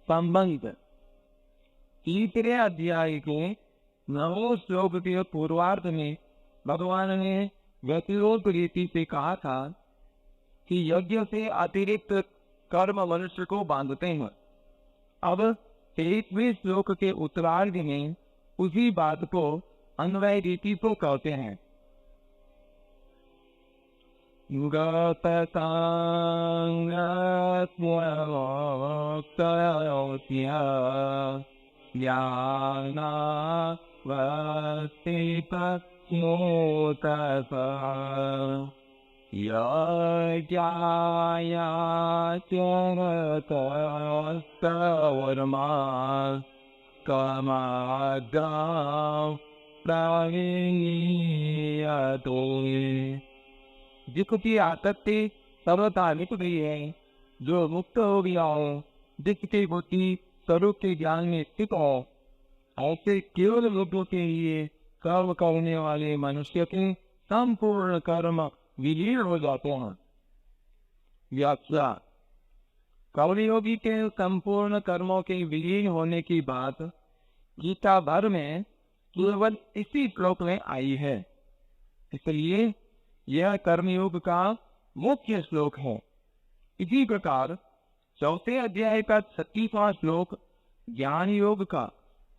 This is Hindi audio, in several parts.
संबंध। तीसरे अध्याय के 9वें श्लोक के पूर्वार्ध में भगवान ने व्यतिरोध रीति से कहा था कि यज्ञ से अतिरिक्त कर्म मनुष्य को बांधते हैं। अब 23वें श्लोक के उत्तरार्ध में उसी बात को अन्वय रीति को कहते हैं। जिसकी आसक्ति सर्वथा मिट गई है, जो मुक्त हो गया हो, जिसकी बुद्धि स्वरूप के ज्ञान में स्थित हो, ऐसे केवल लोगों के लिए कर्म करने वाले मनुष्य के संपूर्ण कर्म विलीन हो जाते हैं। व्याख्या। कर्मयोगी के संपूर्ण कर्मों के विलीन होने की बात गीता भर में केवल इसी श्लोक में आई है, इसलिए यह कर्मयोग का मुख्य श्लोक है। इसी प्रकार चौथे अध्याय का 36वां श्लोक ज्ञान योग का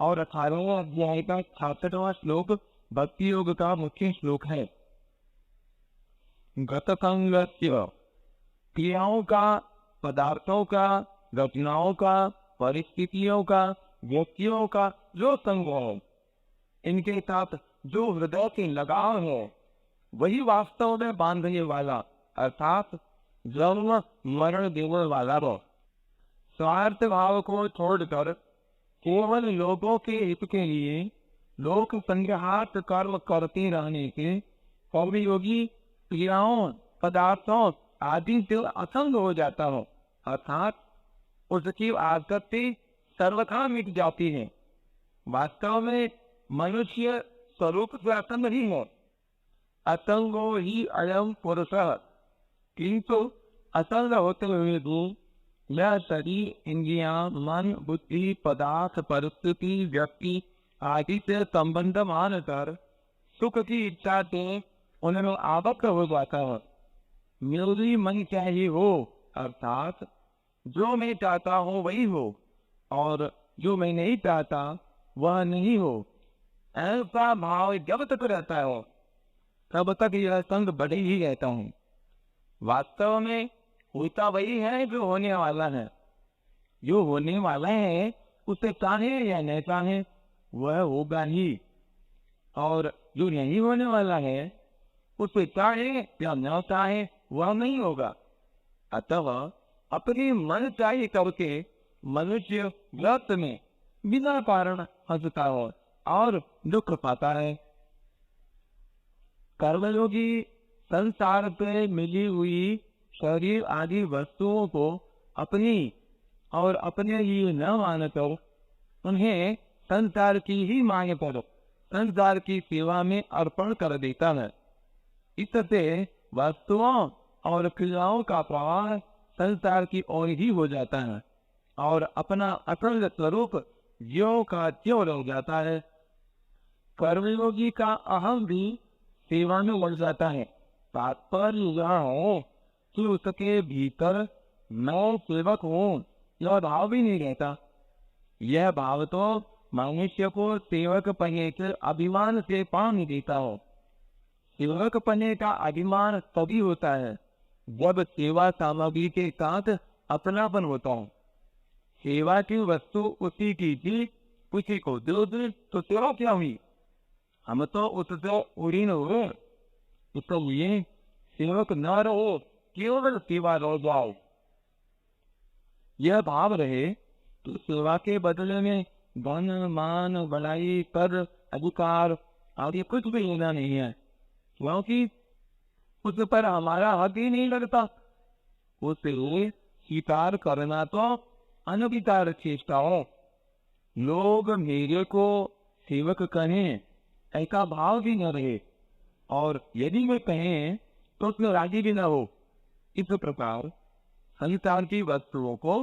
और 18वें अध्याय का 66वां श्लोक भक्ति योग का मुख्य श्लोक है। गतसंगस्य क्रियाओं का, पदार्थों का, घटनाओं का, परिस्थितियों का, व्यक्तियों का जो संग हो, इनके साथ जो हृदय की लगाव है, वही वास्तव में बांधने वाला अर्थात जन्म मरण देने वाला हो। स्वार्थ भाव को छोड़कर केवल लोगों के हित के लिए लोक संग्रहार्थ कर्म करते रहने के कर्मयोगी क्रियाओं, पदार्थों आदि से असंग हो जाता हो, अर्थात उसकी आसक्ति सर्वथा मिट जाती है। वास्तव में मनुष्य स्वरूप से असंग ही है। असंगो ही अयम पुरुष, किंतु असंग होते हुए भी यह शरीर, इंद्रियां, मन, बुद्धि, पदार्थ, परिस्थिति, व्यक्ति आदि से संबंध मानकर सुख की इच्छा से उनमें आबद्ध हो जाता है। मेरी मन चाहिए हो, अर्थात जो मैं चाहता हूँ वही हो और जो मैं नहीं चाहता वह नहीं हो, ऐसा भाव जब तक रहता है तब तक यह संग बढ़े ही रहता हूँ। वास्तव में होता वही है जो होने वाला है। जो होने वाला है उसे चाहे या न चाहे वह होगा ही, और जो नहीं होने वाला है उसे चाहे या न चाहे वह नहीं होगा। अतः अपनी मन चाहिए करके मनुष्य व्यर्थ में बिना कारण हंसता हो और दुख पाता है। कर्मयोगी संसार पे मिली हुई शरीर आदि वस्तुओं को अपनी और अपने लिए न मानकर उन्हें संसार की ही मांग पर संसार की सेवा में अर्पण कर देता है। इससे वस्तुओं और क्रियाओं का प्रवाह संसार की ओर ही हो जाता है और अपना अखंड स्वरूप ज्यों का त्यों रह जाता है। कर्मयोगी का अहम भी सेवा में बढ़ जाता है। तात्पर्य यह हो कि उसके भीतर मैं सेवक हूँ यह भाव भी नहीं रहता। यह भाव तो मनुष्य को सेवक पने के अभिमान से पानी देता हो। सेवक पने का अभिमान तभी होता है जब सेवा सामग्री के साथ अपनापन होता हो। सेवा की वस्तु उसी की थी, उसी को दो दे तो सेवा क्या हुई, हम तो उससे उड़ीन हो। इसलिए सेवक न रहो, केवल सेवा रह जाओ। यह भाव रहे तो सेवा के बदले में धन, मान, बड़ाई, पद, अधिकार आदि कुछ भी लेना नहीं है, क्योंकि उस पर हमारा हक ही नहीं लगता। उसे स्वीकार करना तो अनधिकार चेष्टा हो। लोग मेरे को सेवक कहें ऐसा भाव भी न रहे, और यदि वे कहें तो उसमें राजी भी न हो। इस प्रकार संसार की वस्तुओं को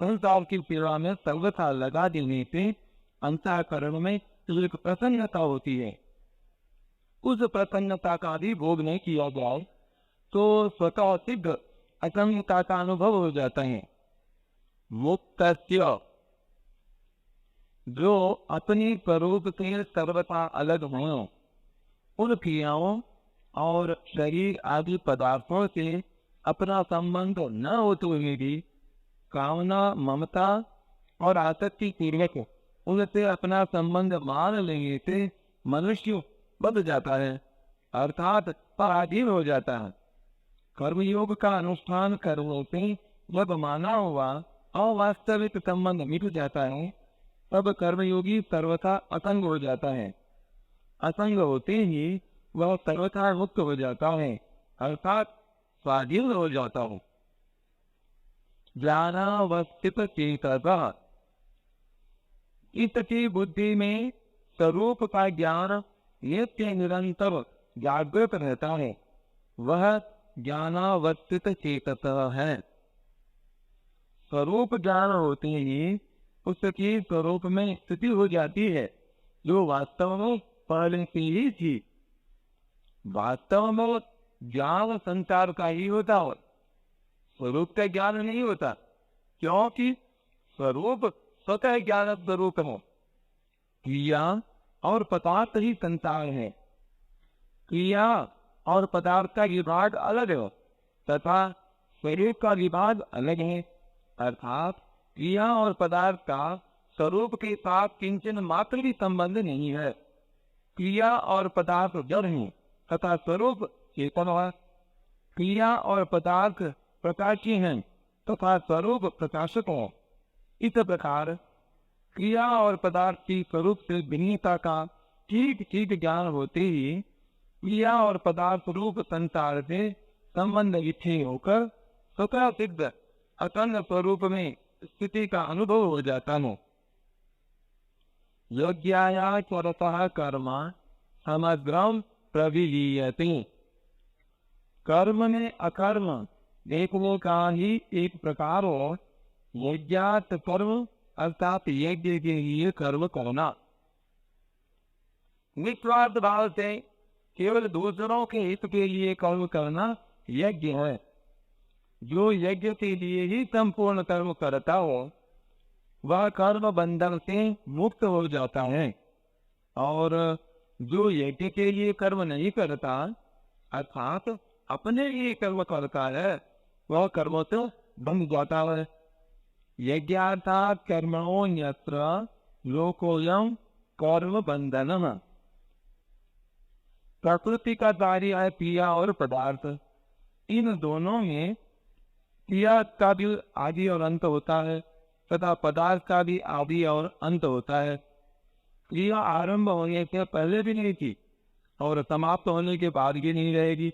संसार की पीड़ा में सर्वथा लगा देने से अंतःकरण में एक प्रसन्नता होती है। उस प्रसन्नता का भी भोग नहीं किया जाए तो स्वतः सिद्ध असंगता का अनुभव हो जाता है। मुक्तस्य, जो अपनी स्वरूप से सर्वथा अलग हो, उन क्रियाओं और शरीर आदि पदार्थों से अपना संबंध न होते हुए भी कामना, ममता और आसक्ति पूर्वक उनसे अपना संबंध मान लेने से मनुष्य बदल जाता है, अर्थात पराधीन हो जाता है। कर्मयोग का अनुष्ठान करने से जब माना हुआ अवास्तविक संबंध मिट जाता है, तब कर्मयोगी सर्वथा असंग हो जाता है। असंग होते ही वह सर्वथा मुक्त हो जाता है, अर्थात स्वाधीन हो जाता हो। ज्ञानावस्थित चेतः, इसकी बुद्धि में स्वरूप का ज्ञान नित्य निरंतर जागृत रहता है, वह ज्ञानावस्थित चेतः है। स्वरूप ज्ञान होते ही उसकी स्वरूप में स्थिति हो जाती है, जो वास्तव में पहले से ही थी। वास्तव में ज्ञान संसार का ही होता हो, स्वरूप का ज्ञान नहीं होता, क्योंकि स्वरूप स्वतः ज्ञान स्वरूप है। क्रिया और पदार्थ ही संसार है। क्रिया और पदार्थ का विभाग अलग है तथा स्वरूप का विभाग अलग है, अर्थात क्रिया और पदार्थ का स्वरूप के साथ किंचन मात्र भी संबंध नहीं है। क्रिया और पदार्थ जड़ हैं तथा स्वरूप चेतन है। क्रिया और पदार्थ प्रकाशी हैं तथा स्वरूप प्रकाशक है। इस प्रकार क्रिया और पदार्थ की स्वरूप से भिन्नता का ठीक ठीक ज्ञान होते ही क्रिया और पदार्थ रूप संसार से संबंध विच्छेद होकर स्वतः सिद्ध अखंड स्वरूप में स्थिति का अनुभव हो जाता है। योग्याया स्वरतः कर्म समग्रम प्रविलीयते, कर्म में अकर्म देखने का ही एक प्रकार हो। यज्ञात कर्म अर्थात यज्ञ के लिए कर्म करना, निस्वार्थ भाव से केवल दूसरों के हित के लिए कर्म करना यज्ञ है। जो यज्ञ के लिए ही संपूर्ण कर्म करता हो वह कर्म बंधन से मुक्त हो जाता है, और जो यज्ञ के लिए कर्म नहीं करता अर्थात अपने लिए कर्म करता है, वह कर्म तो बंध जाता है। यज्ञार्थात कर्मणो यत्र लोकोयम कर्म बंधनम, प्रकृति का कार्य है क्रिया और पदार्थ। इन दोनों में क्रिया का भी आदि और अंत होता है तथा पदार्थ का भी आदि और अंत होता है। क्रिया आरंभ होने से पहले भी नहीं थी और समाप्त होने के बाद भी नहीं रहेगी,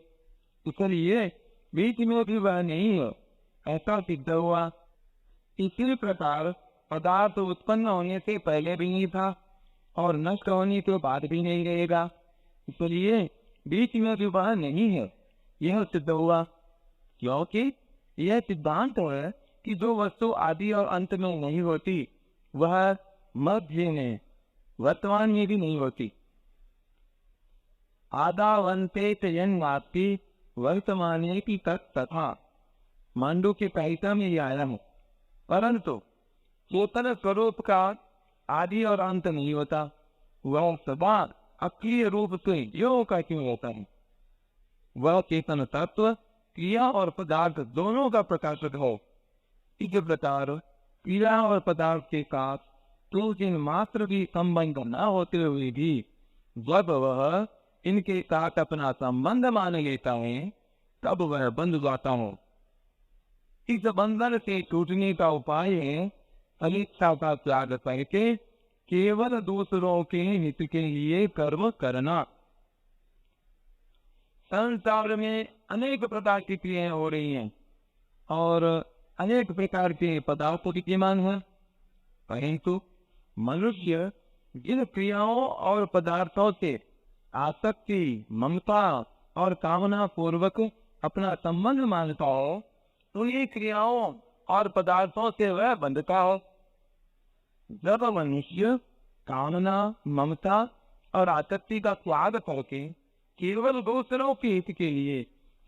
इसलिए बीच में भी वह नहीं है, ऐसा सिद्ध हुआ। इसी प्रकार पदार्थ उत्पन्न होने से पहले भी नहीं था और नष्ट होने के बाद भी नहीं रहेगा, इसलिए बीच में भी वह नहीं है, यह सिद्ध हुआ। क्योंकि यह सिद्धांत है कि जो वस्तु आदि और अंत में नहीं होती वह मध्य में वर्तमान में भी नहीं होती। आदावंते तयन्नास्ति वर्तमाने की तथा, मांडू के कारिका में यह आया है। परंतु चेतन स्वरूप का आदि और अंत नहीं होता, वह सदा अक्रिय रूप से यो का क्यों होता है। वह चेतन तत्व क्रिया और पदार्थ दोनों का प्रकाशक हो। इस प्रकार क्रिया और पदार्थ के साथ किंचन मात्र भी संबंध न होते हुए भी जब वह इनके साथ अपना संबंध मान लेता है तब वह बंध जाता हो। इस बंधन से टूटने का उपाय है अनिच्छा का त्याग करके केवल दूसरों के हित के लिए कर्म करना। संसार में अनेक प्रकार की क्रियाएं हो रही हैं और अनेक प्रकार के पदार्थ विद्यमान हैं, परंतु मनुष्य जिन क्रियाओं और पदार्थों से आसक्ति, ममता और कामना पूर्वक अपना संबंध मानता हो, तो ये क्रियाओं और पदार्थों से वह बंधता हो। जब मनुष्य कामना, ममता और आसक्ति का त्याग करके केवल दूसरों के हित के लिए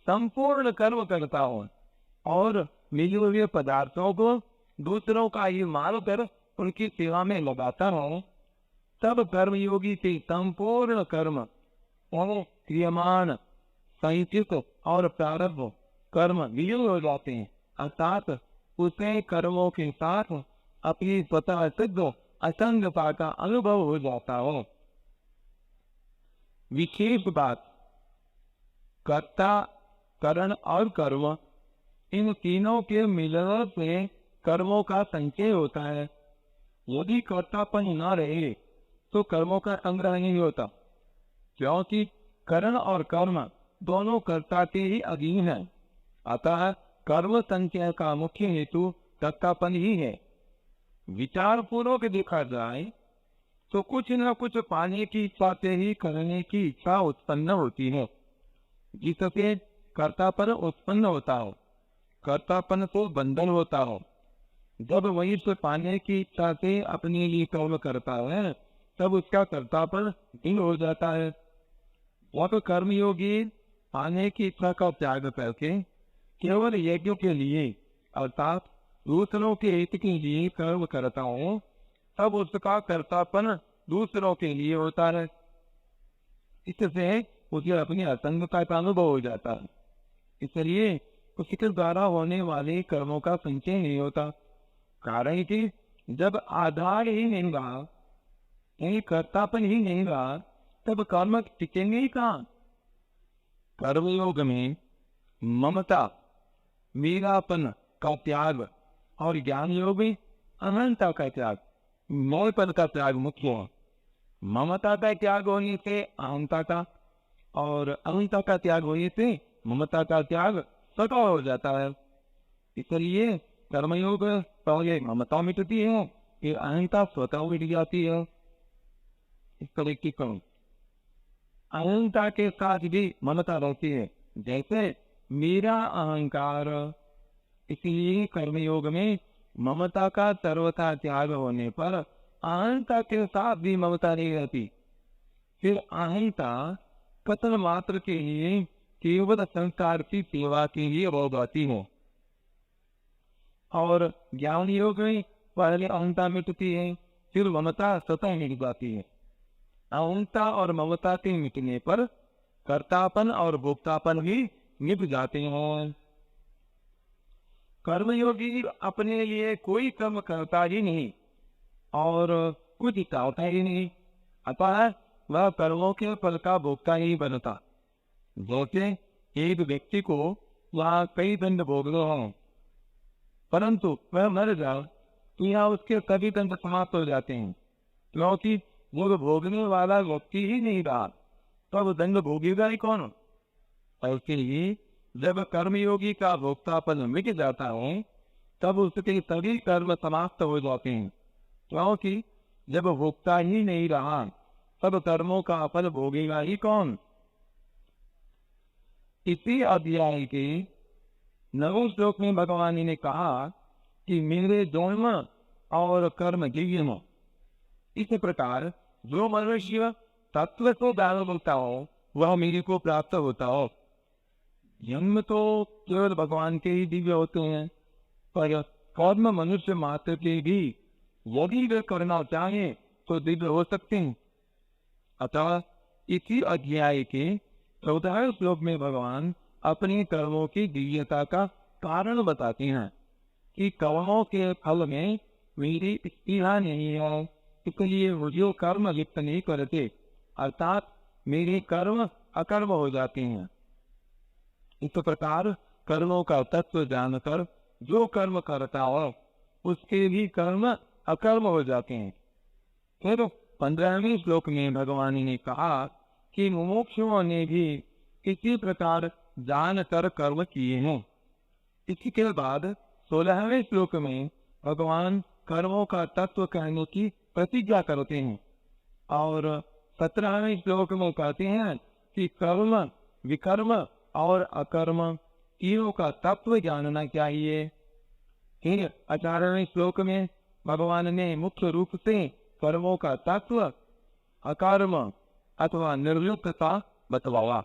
संपूर्ण कर्म करता हो और मिले हुए पदार्थों को दूसरों का ही मानकर उनकी सेवा में लगाता हो, तब कर्मयोगी के संपूर्ण कर्म और क्रियमान, संचित और प्रारब्ध कर्म विलीन हो जाते हैं, अर्थात उसे कर्मों के साथ अपनी स्वतः सिद्ध असंगता का अनुभव हो जाता हो। विशेष बात, कर्ता, करण और कर्म, इन तीनों के मिलने से कर्मों का संचय होता है। यदि कर्तापन न रहे तो कर्मों का संग्रह नहीं होता, क्योंकि करण और कर्म दोनों कर्ता के ही अधीन है। अतः कर्म संचय का मुख्य हेतु कर्तापन ही है। विचार पूर्वक देखा जाए तो कुछ न कुछ पाने की इच्छा से ही करने की इच्छा उत्पन्न होती है, जिससे कर्तापन उत्पन्न होता हो। कर्तापन तो बंधन होता हो। जब वही से पाने की इच्छा से अपने लिए कर्म करता है, तब उसका कर्तापन दृढ़ हो जाता है। वह कर्मयोगी पाने की इच्छा का त्याग करके केवल यज्ञ के लिए अर्थात दूसरों के हित के लिए कर्म करता हूँ, तब उसका कर्तापन दूसरों के लिए होता है। इससे उसे अपनी असंगता का अनुभव हो जाता है। इसलिए उसके द्वारा होने वाले कर्मों का संचय नहीं होता। कारण कि जब आधार ही नहीं रहा, कर्तापन ही नहीं रहा, तब कर्म टिकेंगे ही कहाँ। कर्मयोग में ममता, मेरापन का त्याग और ज्ञान योग में अहंता का त्याग, मोहपन का त्याग मुख्य है। ममता का त्याग होने से अहंता का और अहंता का त्याग होने से ममता का त्याग स्वतः हो जाता है। इसलिए कर्मयोग पहले ममता मिटती है, फिर अहंता स्वतः मिट जाती है। इस तरह की कर्म अहंता के साथ भी ममता रहती है, जैसे मेरा अहंकार। इसलिए कर्मयोग में ममता का सर्वथा त्याग होने पर अहंता के साथ भी ममता नहीं रहती। फिर अहंता कथन मात्र के लिए केवल संसार की सेवा के लिए हो जाती है। और ज्ञान योग में पहले अहंता मिटती है, फिर ममता स्वतः मिट जाती है। अहंता और ममता के मिटने पर कर्तापन और भोक्तापन भी मिट जाते हैं। कर्मयोगी अपने लिए कोई कर्म करता ही नहीं और कुछ चाहता ही नहीं, अतः वह कर्मों के फल का भोक्ता ही बनता। जैसे एक व्यक्ति को वह कई दंड भोगने हों, परंतु वह मर जाए तो यहाँ उसके सभी दंड समाप्त हो जाते हैं, क्योंकि वो भोगने वाला व्यक्ति ही नहीं रहा, तब दंड भोगेगा ही कौन। ऐसे ही जब कर्मयोगी का भोक्तापन मिट जाता है, तब उसके सभी कर्म समाप्त हो जाते हैं, क्योंकि जब भोक्ता ही नहीं रहा, तब कर्मों का फल भोगेगा ही कौन। इसी अध्याय के 9वें श्लोक में भगवान ने कहा कि मेरे जन्म और कर्म दिव्य। इस प्रकार जो मनुष्य तत्व को जानता हो, वह मेरे को प्राप्त होता हो। जन्म तो केवल भगवान के ही दिव्य होते हैं, पर कर्म मनुष्य मात्र के भी यदि वे करना चाहे तो दिव्य हो सकते हैं। अतः इसी अध्याय के 14वें श्लोक में भगवान अपने कर्मों की दिव्यता का कारण बताते हैं कि कर्मों के फल में मेरी स्पृहा नहीं है, इसलिए मुझे कर्म लिप्त नहीं करते, अर्थात मेरे कर्म अकर्म हो जाते हैं। इस प्रकार कर्मों का तत्व जानकर जो कर्म करता हो, उसके भी कर्म अकर्म हो जाते हैं। फिर 15वें श्लोक में भगवान ने कहा कि मुमुक्षुओं ने भी इसी प्रकार जानकर कर्म किए हैं। इसके बाद 16वें श्लोक में भगवान कर्मों का तत्व कहने की प्रतिज्ञा करते हैं और 17वें श्लोक में कहते हैं कि कर्म, विकर्म और अकर्म तीनों का तत्व जानना चाहिए। फिर 18वें श्लोक में भगवान ने मुख्य रूप से कर्मों का तत्व अकर्म अथवा निर्लिप्तता बतलाया।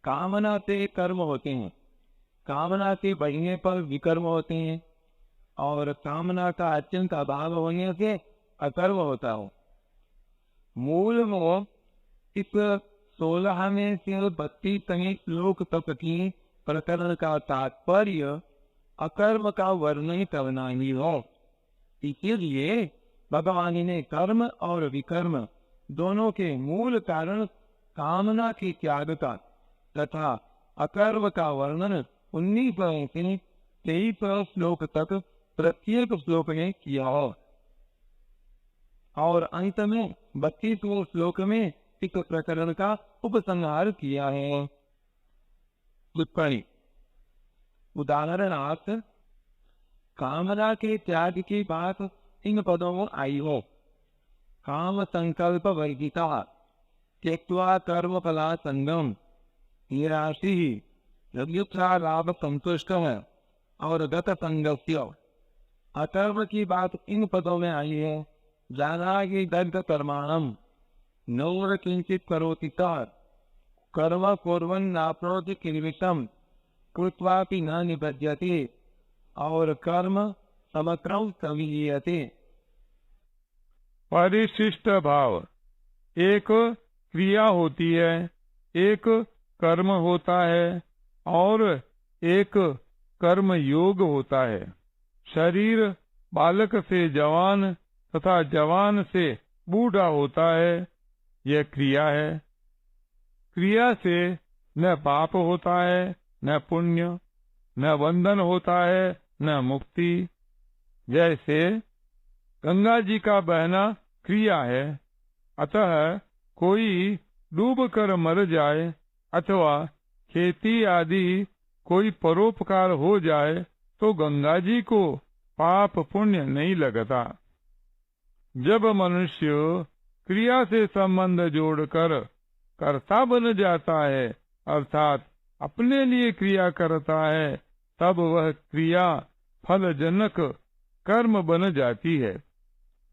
कामना से कर्म होते हैं, कामना के बढ़ने पर विकर्म होते हैं और कामना का अत्यंत अभाव होने से अकर्म होता हो। मूल में इस 16वें से 32वें श्लोक तक की प्रकरण का तात्पर्य अकर्म का वर्णन करना ही हो। इसीलिए भगवान ने कर्म और विकर्म दोनों के मूल कारण कामना के त्याग का तथा अकर्म का वर्णन 19 से 23 श्लोक तक प्रत्येक श्लोक में किया हो और अंत में 32वें श्लोक में इस प्रकरण का उपसंहार किया है। टिप्पणी। उदाहरणार्थ कामना के त्याग की बात इन पदों में आई हो। काम संकल्प वर्जिता त्यक्त्वा कर्म फला संगम निराशी युक्ता लाभ संतुष्ट है और गत संगत्य। अकर्म की बात इन पदों में आई है। जाना कि दग्ध कर्माणम नौर किंचित करोति कर्म कुर्वन् नाप्नोति किल्बिषम् कृत्वापि न निबध्यते और कर्म समक्रम सविलीयते। परिशिष्ट भाव। एक क्रिया होती है, एक कर्म होता है और एक कर्म योग होता है। शरीर बालक से जवान तथा जवान से बूढ़ा होता है, यह क्रिया है। क्रिया से न पाप होता है न पुण्य, न बंधन होता है न मुक्ति। जैसे गंगा जी का बहना क्रिया है, अतः कोई डूब कर मर जाए अथवा खेती आदि कोई परोपकार हो जाए तो गंगा जी को पाप पुण्य नहीं लगता। जब मनुष्य क्रिया से संबंध जोड़कर कर्ता बन जाता है अर्थात अपने लिए क्रिया करता है, तब वह क्रिया फलजनक कर्म बन जाती है।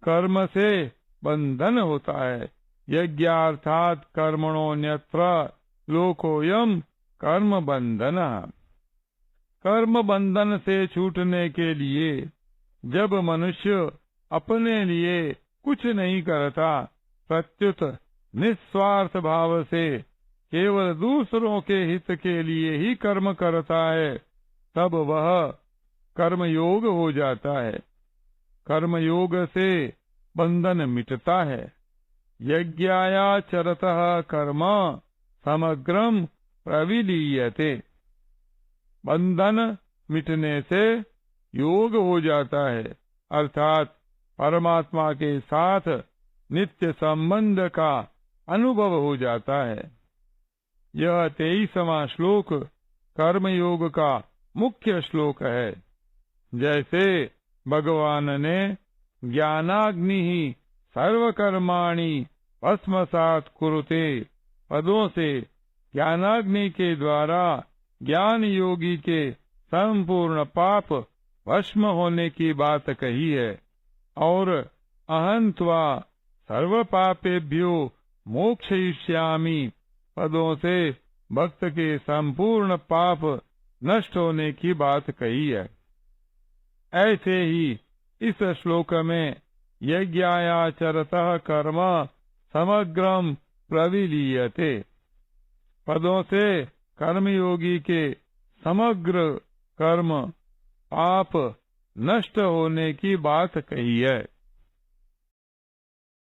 कर्म से बंधन होता है। यज्ञार्थात कर्मणोऽन्यत्र लोकोऽयं कर्म बंधन। कर्म बंधन से छूटने के लिए जब मनुष्य अपने लिए कुछ नहीं करता, प्रत्युत निस्वार्थ भाव से केवल दूसरों के हित के लिए ही कर्म करता है, तब वह कर्मयोग हो जाता है। कर्मयोग से बंधन मिटता है। यज्ञायाचरतः कर्म समग्रम प्रविलीयते। बंधन मिटने से योग हो जाता है, अर्थात परमात्मा के साथ नित्य संबंध का अनुभव हो जाता है। यह 23वां श्लोक कर्मयोग का मुख्य श्लोक है। जैसे भगवान ने ज्ञानाग्नि सर्वकर्माणि भस्मसात् कुरुते पदों से ज्ञानाग्नि के द्वारा ज्ञान योगी के संपूर्ण पाप भस्म होने की बात कही है और अहं त्वा सर्व पापेभ्यो मोक्षयिष्यामि पदों से भक्त के संपूर्ण पाप नष्ट होने की बात कही है। ऐसे ही इस श्लोक में यज्ञायाचरतः कर्म समग्रम प्रविलीयते पदों से कर्मयोगी के समग्र कर्म पाप नष्ट होने की बात कही है।